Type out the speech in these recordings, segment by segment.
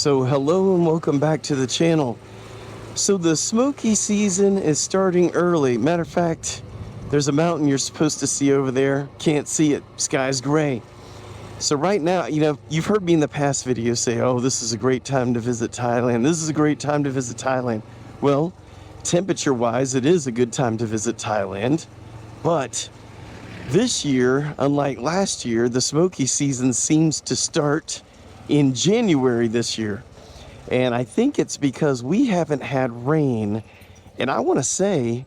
So hello and welcome back to the channel. So the Smokey season is starting early. Matter of fact, there's a mountain you're supposed to see over there. Can't see it. Sky's gray. So right now, you've heard me in the past videos say, oh, this is a great time to visit Thailand. This is a great time to visit Thailand. Well, temperature-wise, it is a good time to visit Thailand. But this year, unlike last year, the Smokey season seems to start in January this year. And I think it's because we haven't had rain in, I want to say,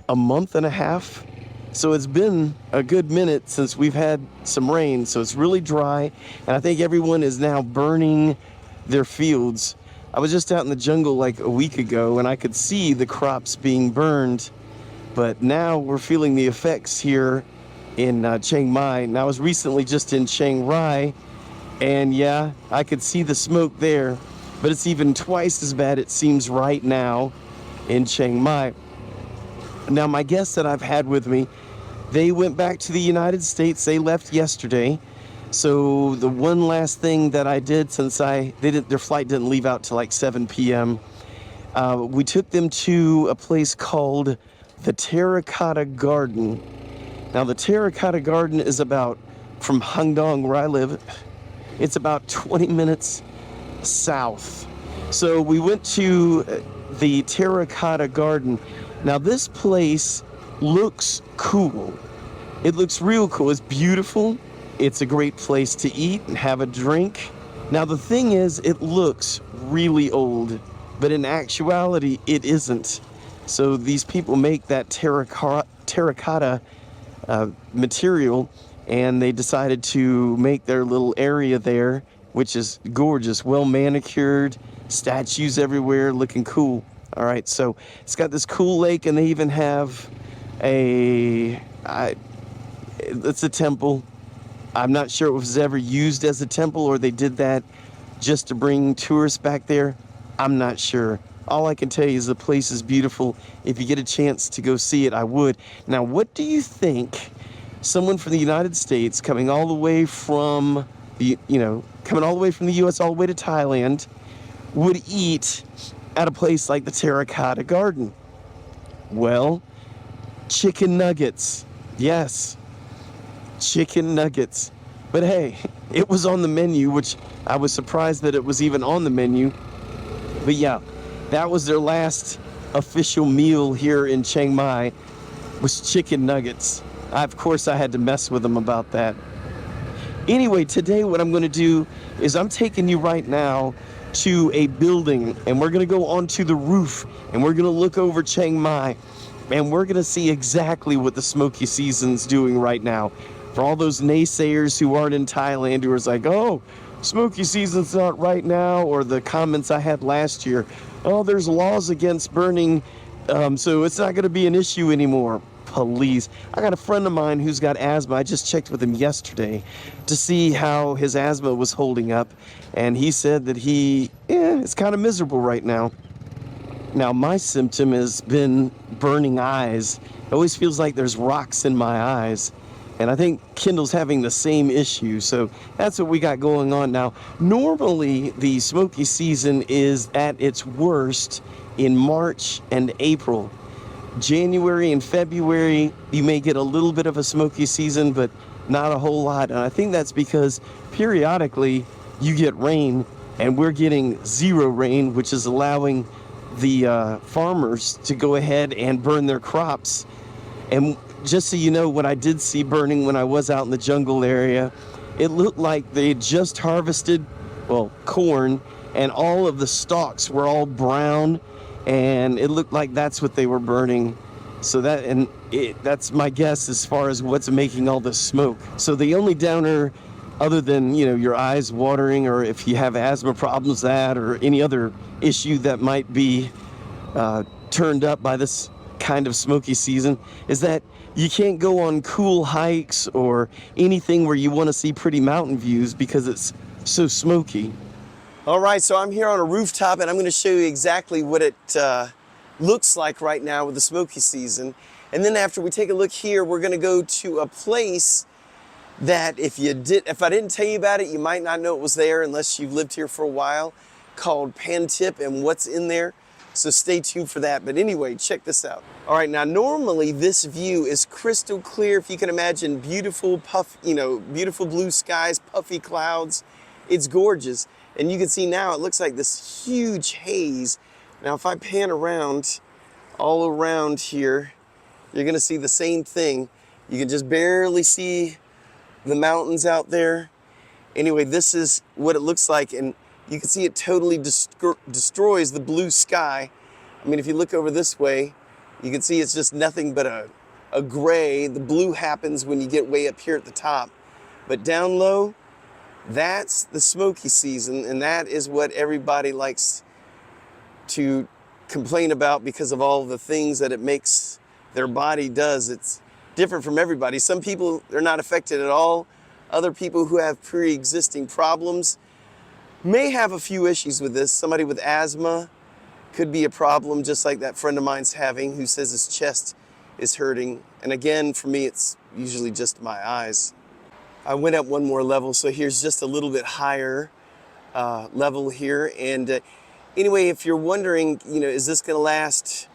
a month and a half. So it's been a good minute since we've had some rain. So it's really dry. And I think everyone is now burning their fields. I was just out in the jungle like a week ago and I could see the crops being burned. But now we're feeling the effects here in Chiang Mai. And I was recently just in Chiang Mai. And yeah, I could see the smoke there. But it's even twice as bad, it seems, right now in Chiang Mai. Now, my guests that I've had with me, they went back to the United States. They left yesterday. So the one last thing that I did, since their flight didn't leave out till like 7 p.m., we took them to a place called the Terracotta Garden. Now, the Terracotta Garden is from Hangdong, where I live, it's about 20 minutes south. So we went to the Terracotta Garden. Now this place looks cool. It looks real cool. It's beautiful. It's a great place to eat and have a drink. Now the thing is, it looks really old, but in actuality it isn't. So these people make that terracotta material, and they decided to make their little area there, which is gorgeous, well manicured, statues everywhere, looking cool. All right, so it's got this cool lake, and they even have it's a temple. I'm not sure it was ever used as a temple or they did that just to bring tourists back there. I'm not sure. All I can tell you is the place is beautiful. If you get a chance to go see it, I would. Now, what do you think someone from the United States coming all the way from the U.S. all the way to Thailand would eat at a place like the Terracotta Garden? Well, chicken nuggets. Yes, chicken nuggets. But hey, it was on the menu, which I was surprised that it was even on the menu. But yeah, that was their last official meal here in Chiang Mai, was chicken nuggets. Of course, I had to mess with them about that. Anyway, today what I'm going to do is I'm taking you right now to a building, and we're going to go onto the roof, and we're going to look over Chiang Mai, and we're going to see exactly what the Smokey season's doing right now. For all those naysayers who aren't in Thailand, who are like, oh, Smokey season's not right now, or the comments I had last year, oh, there's laws against burning, so it's not going to be an issue anymore. Please. I got a friend of mine who's got asthma. I just checked with him yesterday to see how his asthma was holding up, and he said that it's kind of miserable right now. Now, my symptom has been burning eyes. It always feels like there's rocks in my eyes, and I think Kendall's having the same issue, so that's what we got going on now. Normally, the Smokey season is at its worst in March and April. January and February, you may get a little bit of a Smokey season, but not a whole lot. And I think that's because periodically you get rain, and we're getting zero rain, which is allowing the farmers to go ahead and burn their crops. And just so you know, what I did see burning when I was out in the jungle area, it looked like they just harvested, corn, and all of the stalks were all brown, and it looked like that's what they were burning. So that's my guess as far as what's making all this smoke. So the only downer, other than your eyes watering, or if you have asthma problems, or any other issue that might be turned up by this kind of Smokey season, is that you can't go on cool hikes or anything where you want to see pretty mountain views because it's so smoky. All right, so I'm here on a rooftop, and I'm going to show you exactly what it looks like right now with the Smokey season. And then after we take a look here, we're going to go to a place that if I didn't tell you about it, you might not know it was there unless you've lived here for a while. called Pantip and what's in there. So stay tuned for that. But anyway, check this out. All right, now normally this view is crystal clear. If you can imagine beautiful beautiful blue skies, puffy clouds. It's gorgeous. And you can see now it looks like this huge haze. Now if I pan around, all around here, you're gonna see the same thing. You can just barely see the mountains out there. Anyway, this is what it looks like, and you can see it totally destroys the blue sky. I mean, if you look over this way, you can see it's just nothing but a gray. The blue happens when you get way up here at the top. But down low, that's the Smokey season, and that is what everybody likes to complain about because of all the things that it makes their body does. It's different from everybody. Some people, they're not affected at all. Other people who have pre-existing problems may have a few issues with this. Somebody with asthma could be a problem, just like that friend of mine's having, who says his chest is hurting. And again, for me, it's usually just my eyes. I went up one more level, so here's just a little bit higher level here. And anyway, if you're wondering, is this gonna last,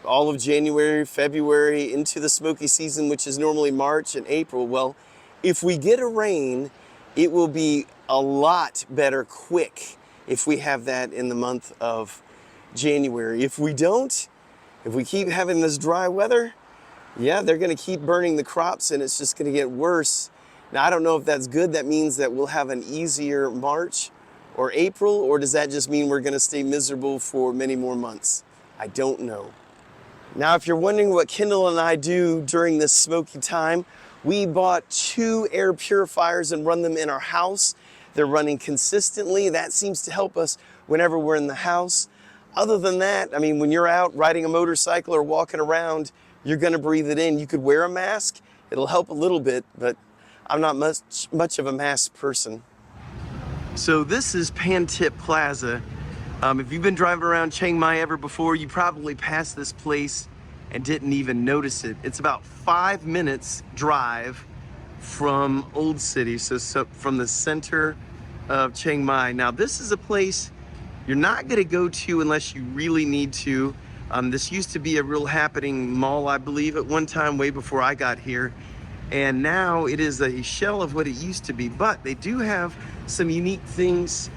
all of January, February, into the Smokey season, which is normally March and April? Well, if we get a rain, it will be a lot better quick if we have that in the month of January. If we don't, if we keep having this dry weather, yeah, they're gonna keep burning the crops and it's just gonna get worse. Now, I don't know if that's good. That means that we'll have an easier March or April, or does that just mean we're gonna stay miserable for many more months? I don't know. Now, if you're wondering what Kendall and I do during this smoky time, we bought 2 air purifiers and run them in our house. They're running consistently. That seems to help us whenever we're in the house. Other than that, I mean, when you're out riding a motorcycle or walking around, you're gonna breathe it in. You could wear a mask. It'll help a little bit, but I'm not much of a mask person. So this is Pantip Plaza. If you've been driving around Chiang Mai ever before, you probably passed this place and didn't even notice it. It's about 5 minutes drive from Old City, so from the center of Chiang Mai. Now this is a place you're not gonna go to unless you really need to. This used to be a real happening mall, I believe, at one time way before I got here. And now it is a shell of what it used to be, but they do have some unique things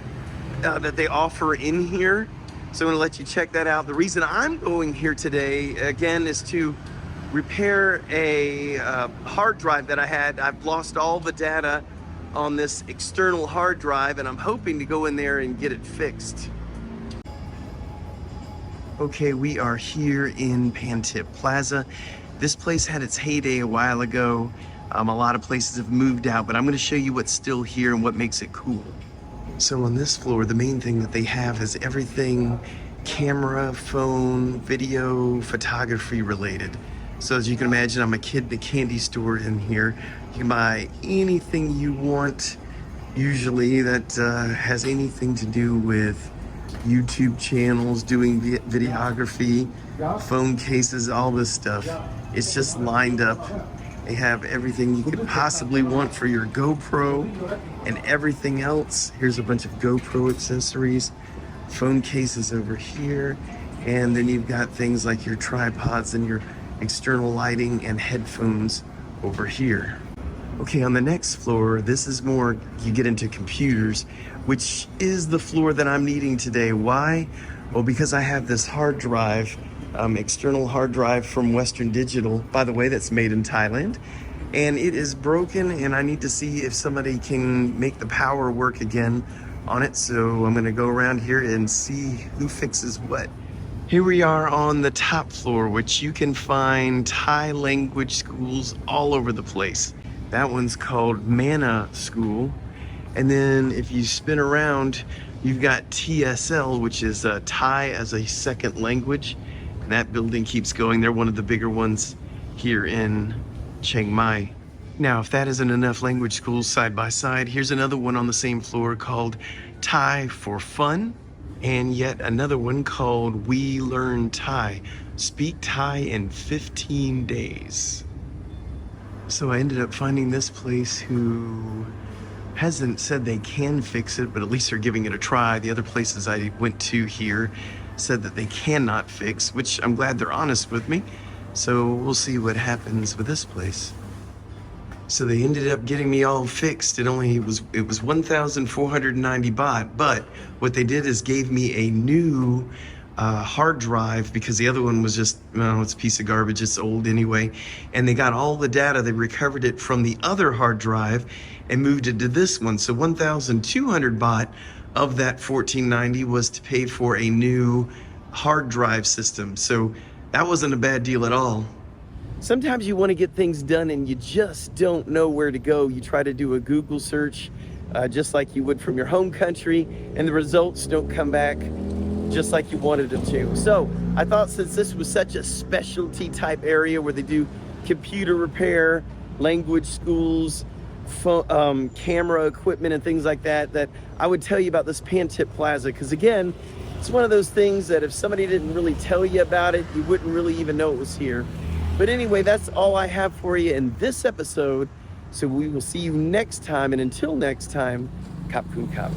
that they offer in here. So I'm gonna let you check that out. The reason I'm going here today, again, is to repair a hard drive that I had. I've lost all the data on this external hard drive, and I'm hoping to go in there and get it fixed. Okay, we are here in Pantip Plaza. This place had its heyday a while ago. A lot of places have moved out, but I'm gonna show you what's still here and what makes it cool. So on this floor, the main thing that they have is everything camera, phone, video, photography related. So as you can imagine, I'm a kid in a candy store in here. You can buy anything you want, usually that has anything to do with YouTube channels, doing videography, phone cases, all this stuff. It's just lined up. They have everything you could possibly want for your GoPro and everything else. Here's a bunch of GoPro accessories, phone cases over here, and then you've got things like your tripods and your external lighting and headphones over here. Okay, on the next floor, this is more, you get into computers, which is the floor that I'm needing today. Why? Well, because I have this hard drive, external hard drive from Western Digital, by the way, that's made in Thailand, and it is broken, and I need to see if somebody can make the power work again on it. So I'm gonna go around here and see who fixes what. Here we are on the top floor, which you can find Thai language schools all over the place. That one's called Mana School. And then if you spin around, you've got TSL, which is Thai as a second language. And that building keeps going. They're one of the bigger ones here in Chiang Mai. Now, if that isn't enough language schools side by side, here's another one on the same floor called Thai for Fun. And yet another one called We Learn Thai. Speak Thai in 15 days. So I ended up finding this place who hasn't said they can fix it, but at least they're giving it a try. The other places I went to here said that they cannot fix, which I'm glad they're honest with me. So we'll see what happens with this place. So they ended up getting me all fixed. It was 1,490 baht, but what they did is gave me a new hard drive because the other one was just, well, it's a piece of garbage. It's old anyway. And they got all the data. They recovered it from the other hard drive and moved it to this one. So 1,200 baht of that 1,490 was to pay for a new hard drive system. So that wasn't a bad deal at all. Sometimes you want to get things done and you just don't know where to go. You try to do a Google search just like you would from your home country, and the results don't come back just like you wanted them to. So I thought since this was such a specialty type area where they do computer repair, language schools, camera equipment and things like that, that I would tell you about this Pantip Plaza, because again, it's one of those things that if somebody didn't really tell you about it, you wouldn't really even know it was here. But anyway, that's all I have for you in this episode. So we will see you next time. And until next time, Kap Kun Kap.